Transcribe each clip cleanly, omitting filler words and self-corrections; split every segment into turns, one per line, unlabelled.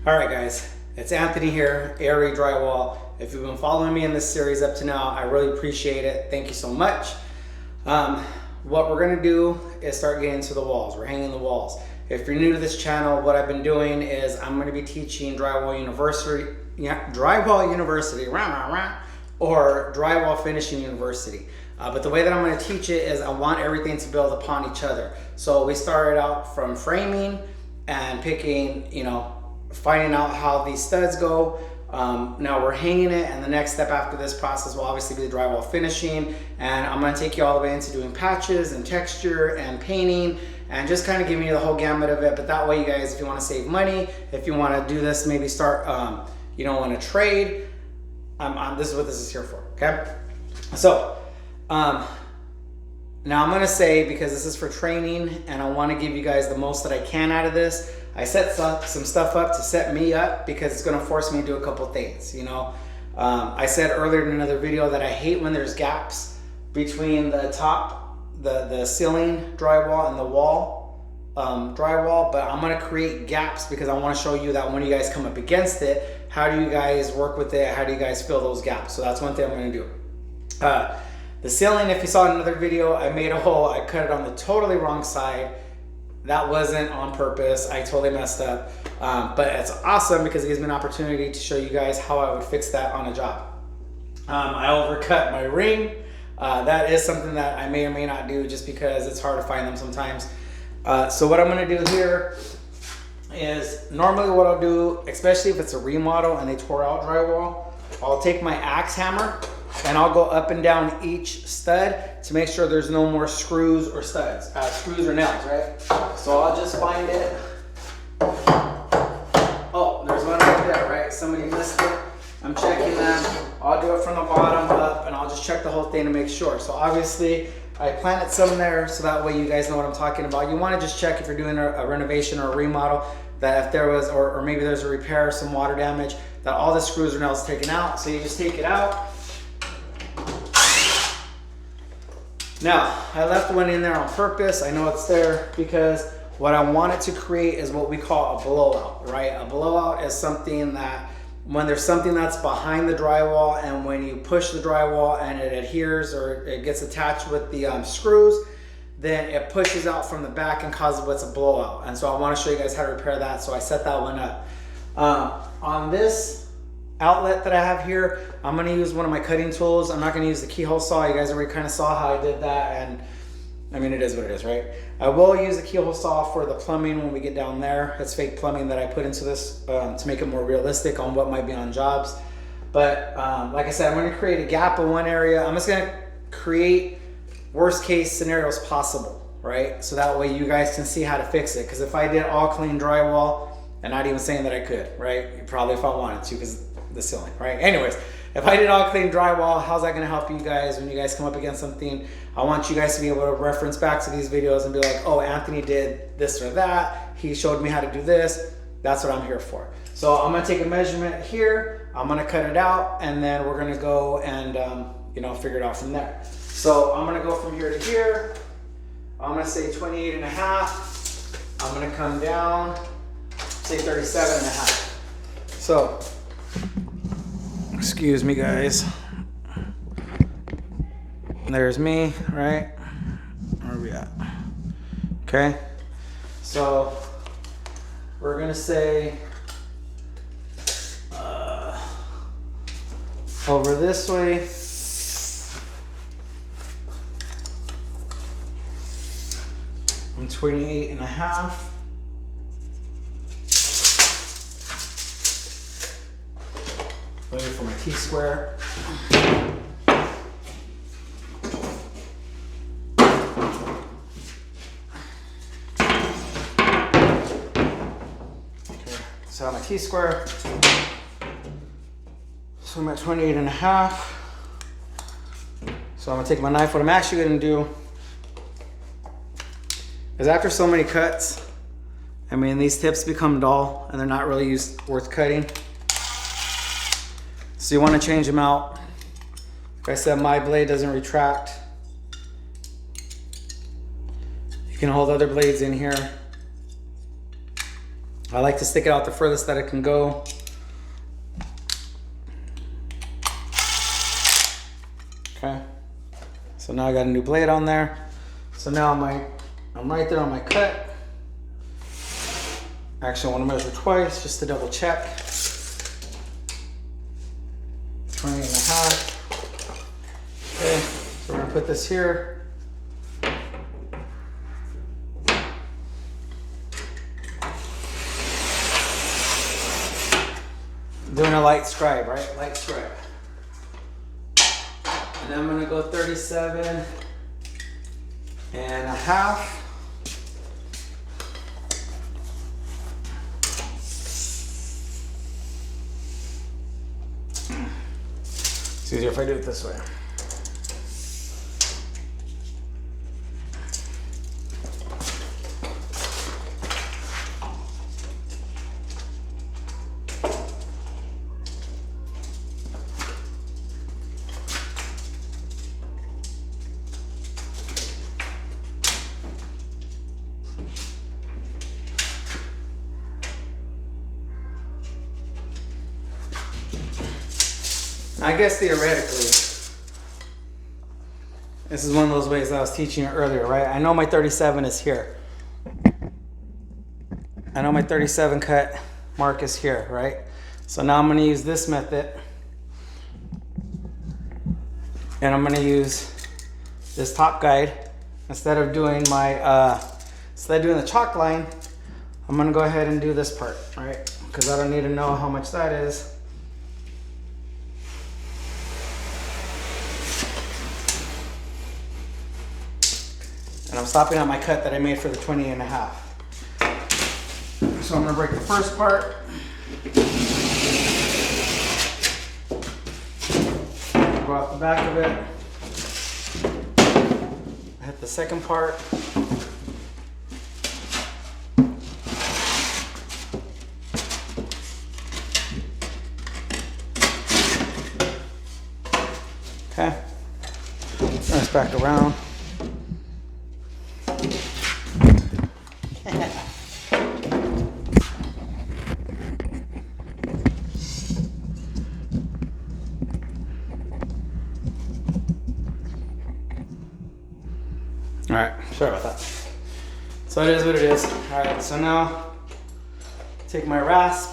All right, guys, it's Anthony here, ARE Drywall. If you've been following me in this series up to now, I really appreciate it. Thank you so much. What we're gonna do is start getting to the walls. We're hanging the walls. If you're new to this channel, what I've been doing is I'm gonna be teaching Drywall University, or Drywall Finishing University. But the way that I'm gonna teach it is I want everything to build upon each other. So we started out from framing and picking, finding out how these studs go. Now we're hanging it, and the next step after this process will obviously be the drywall finishing, and I'm going to take you all the way into doing patches and texture and painting and just kind of giving you the whole gamut of it. But that way, you guys, if you want to save money, if you want to do this, maybe start you don't want to trade, this is what this is here for. Okay, so now I'm going to say, because this is for training and I want to give you guys the most that I can out of this, I set some stuff up to set me up because it's going to force me to do a couple things. I said earlier in another video that I hate when there's gaps between the top, the ceiling drywall and the wall drywall, but I'm going to create gaps because I want to show you that when you guys come up against it, how do you guys work with it? How do you guys fill those gaps? So that's one thing I'm going to do. The ceiling, if you saw in another video, I made a hole. I cut it on the totally wrong side. That wasn't on purpose. I totally messed up. But it's awesome because it gives me an opportunity to show you guys how I would fix that on a job. I overcut my ring. That is something that I may or may not do just because it's hard to find them sometimes. So what I'm gonna do here is, normally what I'll do, especially if it's a remodel and they tore out drywall, I'll take my axe hammer and I'll go up and down each stud to make sure there's no more screws or studs, screws or nails, right? So I'll just find it. Oh, there's one right there, right? Somebody missed it. I'm checking that. I'll do it from the bottom up and I'll just check the whole thing to make sure. So obviously I planted some there so that way you guys know what I'm talking about. You want to just check if you're doing a renovation or a remodel, that if there was, or maybe there's a repair, some water damage, that all the screws or nails taken out. So you just take it out. Now, I left one in there on purpose. I know it's there because what I wanted to create is what we call a blowout, right? A blowout is something that when there's something that's behind the drywall and when you push the drywall and it adheres or it gets attached with the screws, then it pushes out from the back and causes what's a blowout. And so I want to show you guys how to repair that. So I set that one up. On this outlet that I have here, I'm going to use one of my cutting tools. I'm not going to use the keyhole saw. You guys already kind of saw how I did that, and I mean, it is what it is, right? I will use the keyhole saw for the plumbing when we get down there. It's fake plumbing that I put into this to make it more realistic on what might be on jobs. But like I said, I'm going to create a gap in one area. I'm just going to create worst case scenarios possible, right? So that way you guys can see how to fix it. Because if I did all clean drywall, and not even saying that I could, right? Probably if I wanted to, because the ceiling, right? Anyways, if I did all clean drywall, how's that gonna help you guys when you guys come up against something? I want you guys to be able to reference back to these videos and be like, oh, Anthony did this or that. He showed me how to do this. That's what I'm here for. So I'm gonna take a measurement here. I'm gonna cut it out, and then we're gonna go and figure it out from there. So I'm gonna go from here to here. I'm gonna say 28 and a half. I'm gonna come down, say 37 and a half. So, excuse me guys, there's me, right? Where are we at? Okay, so we're gonna say over this way, I'm 28 and a half. Waiting for my T-square. Okay, so my T-square. So I'm at 28 and a half. So I'm gonna take my knife. What I'm actually gonna do is, after so many cuts, I mean, these tips become dull and they're not really worth cutting. So you want to change them out. Like I said, my blade doesn't retract. You can hold other blades in here. I like to stick it out the furthest that it can go. Okay. So now I got a new blade on there. So now I'm right there on my cut. Actually, I want to measure twice just to double check. 20 and a half. Okay, so we're gonna put this here. Doing a light scribe, right? Light scribe. And then I'm gonna go 37 and a half. It's easier if I do it this way. I guess theoretically, this is one of those ways I was teaching you earlier, right? I know my 37 is here. I know my 37 cut mark is here, right? So now I'm going to use this method. And I'm going to use this top guide. Instead of doing my, instead of doing the chalk line, I'm going to go ahead and do this part, right? Because I don't need to know how much that is. And I'm stopping at my cut that I made for the 20 and a half. So I'm gonna break the first part. Go off the back of it. Hit the second part. Okay. Turn this back around. All right, sorry about that. So it is what it is. All right, so now take my rasp.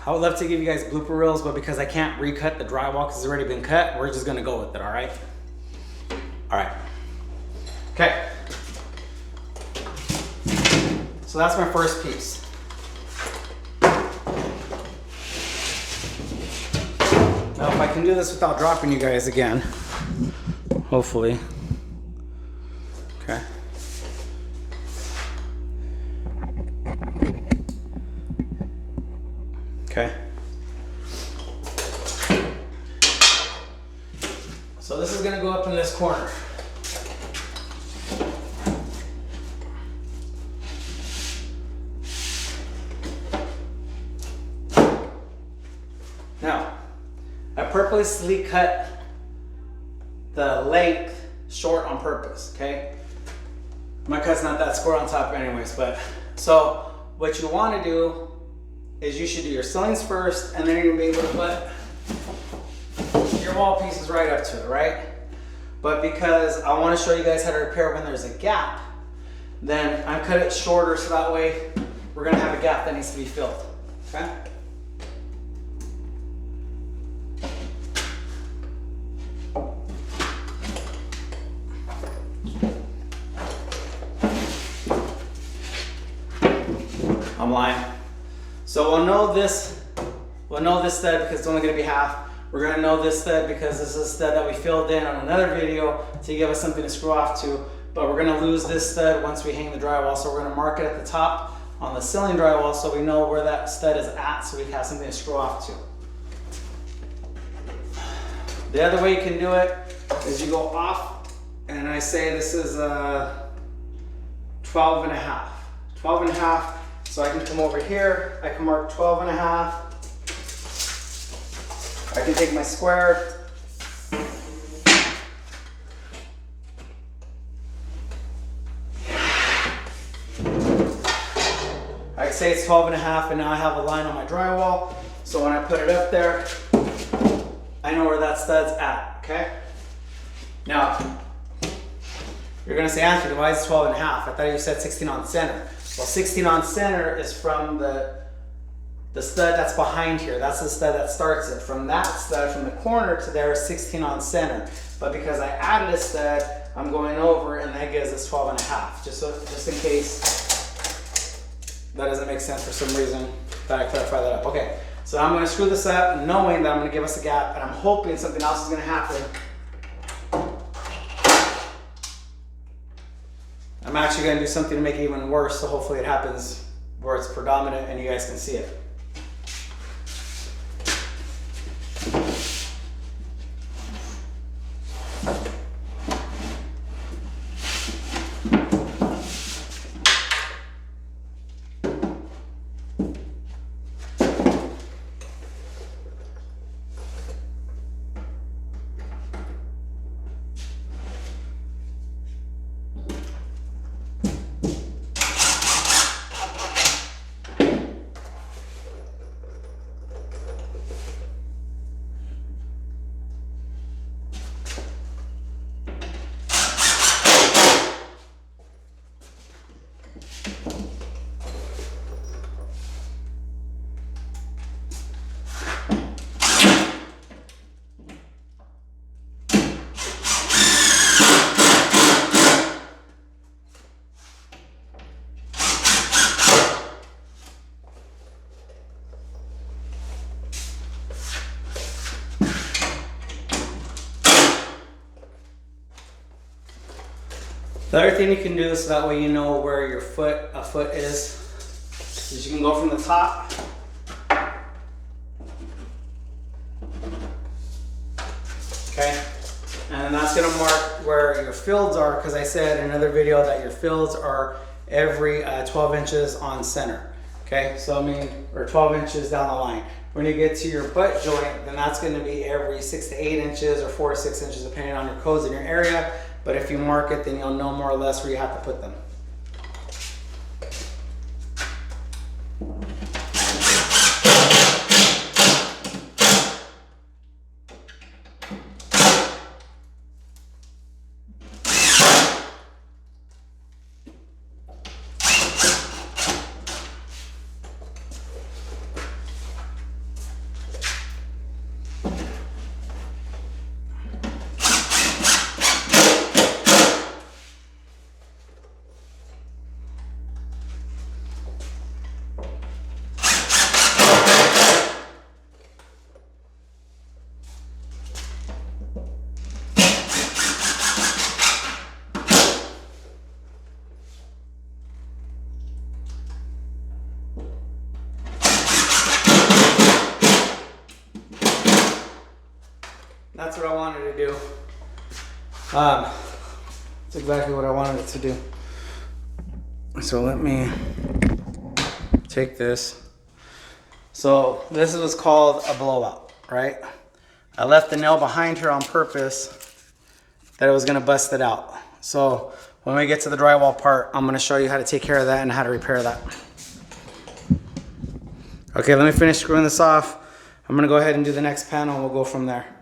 I would love to give you guys blooper reels, but because I can't recut the drywall because it's already been cut, we're just gonna go with it, all right? All right. Okay. So that's my first piece. Now if I can do this without dropping you guys again, hopefully. Okay. Okay. So this is gonna go up in this corner. Now, I purposely cut the length short on purpose, okay? My cut's not that square on top anyways, but so what you wanna do is you should do your ceilings first, and then you're gonna be able to put your wall pieces right up to it, right? But because I wanna show you guys how to repair when there's a gap, then I cut it shorter so that way we're gonna have a gap that needs to be filled, okay? I'm lying. So we'll know this stud because it's only going to be half. We're going to know this stud because this is a stud that we filled in on another video to give us something to screw off to. but we're gonna lose this stud once we hang the drywall. So we're gonna mark it at the top on the ceiling drywall so we know where that stud is at, so we can have something to screw off to. The other way you can do it is you go off, and I say this is 12 and a half. 12 and a half, so I can come over here, I can mark 12 and a half. I can take my square, I say it's 12 and a half, and now I have a line on my drywall. So when I put it up there, I know where that stud's at, okay? Now, you're gonna say, Anthony, why is it 12 and a half? I thought you said 16 on center. Well, 16 on center is from the stud that's behind here. That's the stud that starts it. From that stud, from the corner to there is 16 on center. But because I added a stud, I'm going over, and that gives us 12 and a half. Just in case that doesn't make sense for some reason, that I clarify that up. Okay, so I'm gonna screw this up knowing that I'm gonna give us a gap, and I'm hoping something else is gonna happen. I'm actually gonna do something to make it even worse, so hopefully it happens where it's predominant and you guys can see it. The other thing you can do so that way you know where your a foot is you can go from the top. Okay, and that's gonna mark where your fields are, because I said in another video that your fields are every 12 inches on center. Okay, so I mean, or 12 inches down the line. When you get to your butt joint, then that's gonna be every 6 to 8 inches or 4 to 6 inches depending on your codes in your area. But if you mark it, then you'll know more or less where you have to put them. That's what I wanted to do. That's exactly what I wanted it to do. So let me take this. So this is what's called a blowout, right? I left the nail behind here on purpose that it was gonna bust it out. So when we get to the drywall part, I'm gonna show you how to take care of that and how to repair that. Okay, let me finish screwing this off. I'm gonna go ahead and do the next panel and we'll go from there.